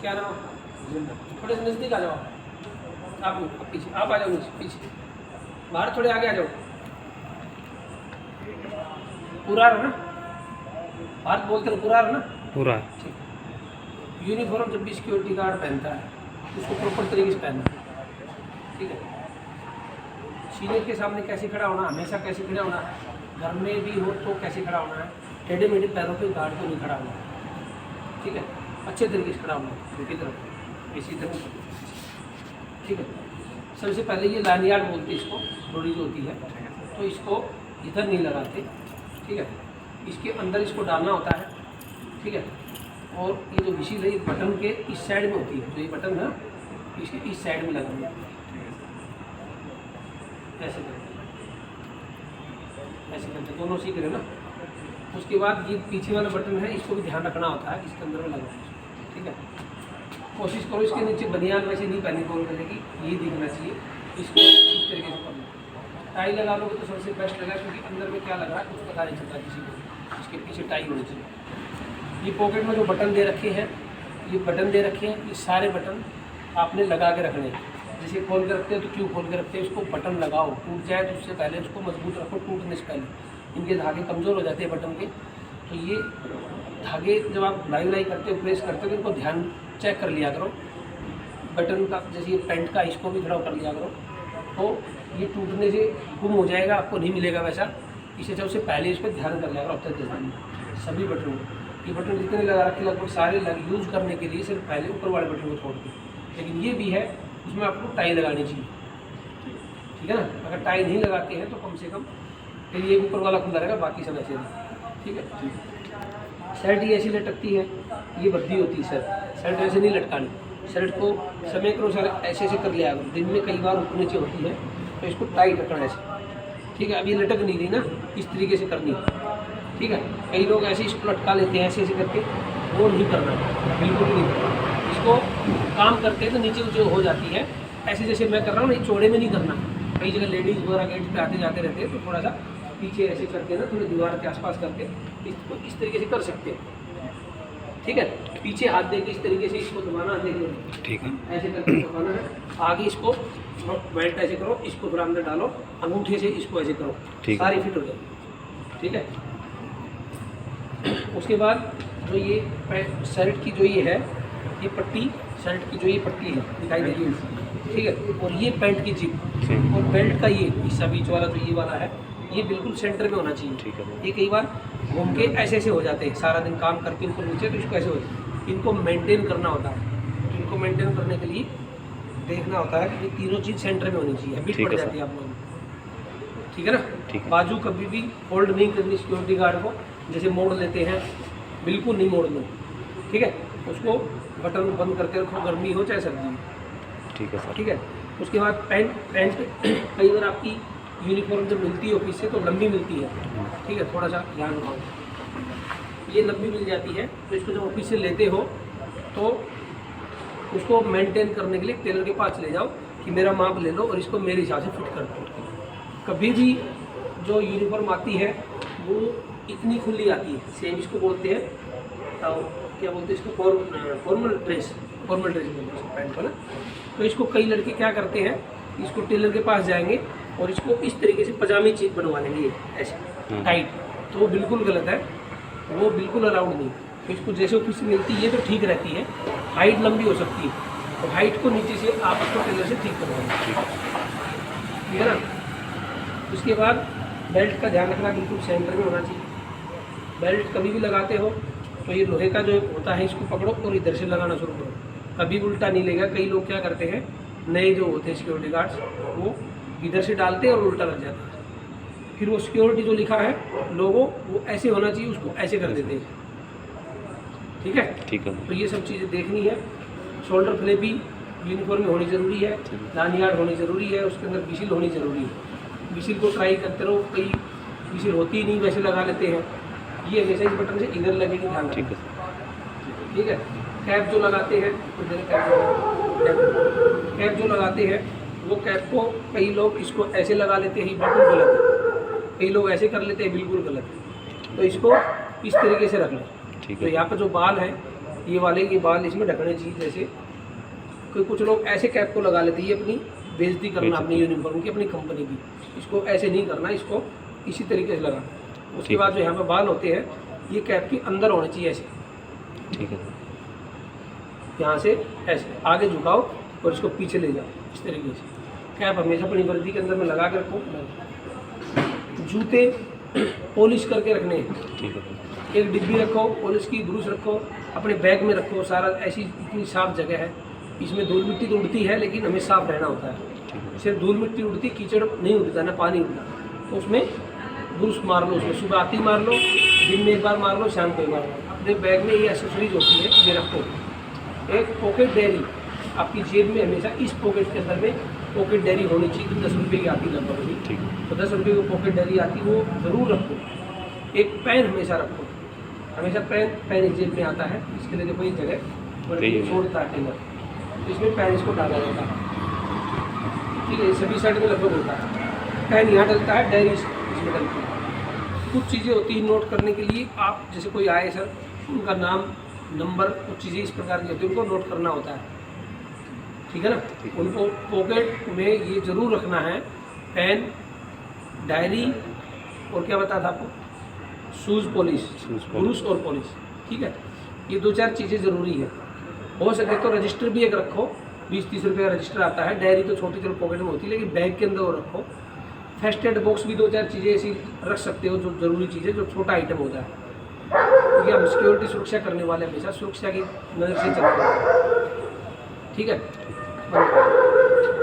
क्या नाम? थोड़े से नज़दीक आ जाओ आप पीछे, आप आ जाओ नीचे पीछे, बाहर थोड़े आगे आ जाओ। पूरा है ना? बात बोलते हो पूरा है ना? पूरा। ठीक। यूनिफॉर्म जब भी सिक्योरिटी गार्ड पहनता है उसको प्रॉपर तरीके से पहनना है, ठीक है। सीनियर के सामने कैसे खड़ा होना, हमेशा कैसे खड़ा होना है, घर में भी हो तो कैसे खड़ा होना है, टेढ़े मेढ़े पैरों पे गार्ड को नहीं खड़ा होना, ठीक है। अच्छे तरीके से खड़ा होना है उनकी तरफ, इसी तरह, ठीक है। सबसे पहले ये लानियाड बोलते हैं इसको, डोरी जो होती है, तो इसको इधर नहीं लगाते, ठीक है। इसके अंदर इसको डालना होता है, ठीक है। और ये जो विशील है ये बटन के इस साइड में होती है, जो ये बटन है इसके इस साइड में लगाना है, ऐसे करते दोनों सीख रहे ना। उसके बाद ये पीछे वाला बटन है, इसको भी ध्यान रखना होता है, इसके अंदर में लगाना, ठीक है। कोशिश करो इसके नीचे बनियान वैसे नहीं पहनी गोल गले की, ये दिखना चाहिए, इसको इस तरीके से करना। टाई लगा लोगे तो सबसे बेस्ट लगा, क्योंकि अंदर में क्या लगा है कुछ पता नहीं चलता किसी को, इसके पीछे टाई होनी चाहिए। ये पॉकेट में जो बटन दे रखे हैं, ये बटन दे रखे हैं, ये सारे बटन आपने लगा के रखने हैं। जैसे खोल के रखते हैं तो क्यों खोल के रखते हैं, इसको बटन लगाओ, टूट जाए तो उससे पहले उसको मजबूत रखो, टूटने से पहले। इनके धागे कमज़ोर हो जाते हैं बटन के, तो ये धागे जब आप ढलाई करते हो, प्रेस करते हो, तो इनको ध्यान चेक कर लिया करो। बटन का जैसे ये पैंट का, इसको भी थोड़ा कर लिया करो, तो ये टूटने से गुम हो जाएगा, आपको नहीं मिलेगा वैसा। इसे अच्छा उससे पहले इस पर ध्यान कर लिया करो। अब तक सभी बटन, ये बटन जितने लगा रखे लगभग सारे यूज़ करने के लिए सिर्फ पहले ऊपर वाले बटन को छोड़ के, लेकिन ये भी है उसमें आपको टाई लगानी चाहिए, ठीक है ना। अगर टाई नहीं लगाते हैं तो कम से कम फिर ये ऊपर वाला खुला रहेगा, बाकी सब ऐसे रहेगा, ठीक है। शर्ट ये ऐसी लटकती है, ये बद्दी होती है शर्ट ऐसे नहीं लटकानी। शर्ट को समय के अनुसार ऐसे ऐसे कर लिया करो, दिन में कई बार ऊपर नीचे होती है तो इसको टाइट रखना ऐसे, ठीक है। अब ये लटक नहीं रही ना, इस तरीके से करनी है, ठीक है। कई लोग ऐसे इसको लटका लेते हैं ऐसे ऐसे करके, वो नहीं करना, बिल्कुल नहीं करना। इसको काम करते हैं तो नीचे ऊँचे हो जाती है, ऐसे जैसे मैं कर रहा हूँ ना, ये चौड़े में नहीं करना। कई जगह लेडीज़ वगैरह गेट पे आते जाते रहते हैं, तो थोड़ा सा पीछे ऐसे करके ना, थोड़ी दीवार के आसपास करके इसको इस तरीके से कर सकते हैं, ठीक है। पीछे हाथ देके इस तरीके से इसको दबाना, देखो, ठीक है, ऐसे करके दबाना है। आगे इसको बेल्ट ऐसे करो, इसको थोड़ा अंदर डालो, अंगूठे से इसको ऐसे करो, सारी फिट हो जाएगी, ठीक है। उसके बाद जो ये शर्ट की जो ये है, ये पट्टी, शर्ट की जो ये पट्टी है दिखाई दे रही है, ठीक है। और ये पैंट की जिप और बेल्ट का ये हिस्सा बीच वाला जो ये वाला है, ये बिल्कुल सेंटर में होना चाहिए, ठीक है। ये कई बार घूम के ऐसे ऐसे हो जाते हैं, सारा दिन काम करके इनको नीचे, तो इसको ऐसे हो जाए, इनको मेंटेन करना होता है। तो इनको मेंटेन करने के लिए देखना होता है कि ये तीनों चीज़ सेंटर में होनी चाहिए, बीच पड़ जाती है आप लोगों को, ठीक है ना। बाजू कभी भी फोल्ड नहीं करनी सिक्योरिटी गार्ड को, जैसे मोड़ लेते हैं बिल्कुल नहीं मोड़ना, ठीक है। उसको बटन बंद करके रखो, गर्मी हो चाहे सर्दी हो, ठीक है सर, ठीक है। उसके बाद पैंट कई बार आपकी यूनिफॉर्म जब मिलती है ऑफिस से तो लंबी मिलती है, ठीक है, थोड़ा सा ध्यान रखो, ये लंबी मिल जाती है, तो इसको जब ऑफिस से लेते हो तो उसको मेंटेन करने के लिए टेलर के पास ले जाओ कि मेरा माप ले लो और इसको मेरे हिसाब से फिट कर दो। कभी भी जो यूनिफॉर्म आती है वो इतनी खुली आती है, सेम इसको बोलते हैं तो क्या बोलते हैं इसको, फॉर्मल ड्रेस बोलते हैं इसको, पैंट को ना। तो इसको कई लड़के क्या करते हैं, इसको टेलर के पास जाएंगे और इसको इस तरीके से पजामी चीज बनवा लेंगे ऐसे टाइट, तो वो बिल्कुल गलत है, वो बिल्कुल अलाउड नहीं। तो इसको जैसे ऑफिस से मिलती है तो ठीक रहती है, हाइट लंबी हो सकती है, तो हाइट को नीचे से आप उसको टेलर से ठीक करवाएंगे, ठीक है ना। उसके बाद बेल्ट का ध्यान रखना, बिल्कुल सेंटर में होना चाहिए। बेल्ट कभी भी लगाते हो तो ये लोहे का जो होता है इसको पकड़ो और इधर से लगाना शुरू करो, कभी उल्टा नहीं लेगा। कई लोग क्या करते हैं, नए जो होते हैं सिक्योरिटी गार्ड्स, वो इधर से डालते हैं और उल्टा लग जाता है, फिर वो सिक्योरिटी जो लिखा है लोगों, वो ऐसे होना चाहिए, उसको ऐसे कर देते हैं, ठीक है, ठीक है। तो ये सब चीज़ें देखनी है। शोल्डर फ्लैपी यूनिफॉर्म में होनी ज़रूरी है, लानियाड होनी ज़रूरी है, उसके अंदर विसिल होनी ज़रूरी है। विसिल को ट्राई करते रहो, कई विसिल होती ही नहीं, वैसे लगा लेते हैं, ये हमेशा इस बटन से इधर लगेगी, ध्यान ठीक रखना, ठीक है। कैप जो लगाते हैं, कैप जो लगाते हैं वो कैप को कई लोग इसको ऐसे लगा लेते हैं, बिल्कुल गलत है। कई लोग ऐसे कर लेते हैं, बिल्कुल गलत है। तो इसको इस तरीके से रख लें। तो यहाँ पर जो बाल है ये वाले ये बाल इसमें ढकने चाहिए। जैसे कोई कुछ लोग ऐसे कैप को लगा लेते हैं, ये अपनी बेइज्जती करना अपनी यूनिफॉर्म की, अपनी कंपनी की। इसको ऐसे नहीं करना, इसको इसी तरीके से लगाना। उसके बाद जो यहाँ पे बाल होते हैं ये कैप के अंदर होने चाहिए ऐसे, ठीक है। यहाँ से ऐसे आगे झुकाओ और इसको पीछे ले जाओ इस तरीके से। कैप हमेशा अपनी वर्दी के अंदर में लगा के रखो। जूते पॉलिश करके रखने हैं, ठीक है। एक डिब्बी रखो, पॉलिश की ब्रूश रखो, अपने बैग में रखो। सारा ऐसी इतनी साफ जगह है, इसमें धूल मिट्टी तो उड़ती है लेकिन हमें साफ रहना होता है। सिर्फ धूल मिट्टी उड़ती, कीचड़ नहीं उड़ता ना, पानी उड़ता। तो उसमें ब्रूश मार लो, उसमें सुबह आती मार लो, दिन में एक बार मार लो, शाम को एक बार मार लो। अपने बैग में ये एक्सेसरीज होती है, ये रखो। एक पॉकेट डायरी आपकी जेब में हमेशा इस पॉकेट के अंदर में पॉकेट डायरी होनी चाहिए। 10 रुपये की आती लगभग अभी, ठीक है। तो 10 रुपये की पॉकेट डायरी आती, वो ज़रूर रखो। एक पेन हमेशा रखो, हमेशा पेन एक जेब में आता है। इसके लिए देखो ये जगह और ये छोड़ता है टेलर, तो इसमें पेन इसको डाला जाता है, ठीक है। सभी साइड में लगभग होता है। पेन यहाँ डलता है, डायरी इसमें डलती है। कुछ चीज़ें होती हैं नोट करने के लिए, आप जैसे कोई आए सर, उनका नाम नंबर, कुछ चीज़ें इस प्रकार की होती है, उनको नोट करना होता है, ठीक है ना। उनको पॉकेट में ये ज़रूर रखना है, पेन, डायरी, और क्या बताया था आपको, शूज़ पॉलिश, ब्रूश और पॉलिश, ठीक है। ये 2-4 चीज़ें ज़रूरी है। हो सके तो रजिस्टर भी एक रखो, 20-30 रुपये का रजिस्टर आता है। डायरी तो छोटी चलो पॉकेट में होती है, लेकिन बैग के अंदर वो रखो। फर्स्ट एड बॉक्स भी 2-4 चीज़ें ऐसी रख सकते हो जो ज़रूरी चीज़ें, जो छोटा आइटम होता है, क्योंकि हम सिक्योरिटी सुरक्षा करने वाले हमेशा सुरक्षा की नज़र से चलते हैं, ठीक है।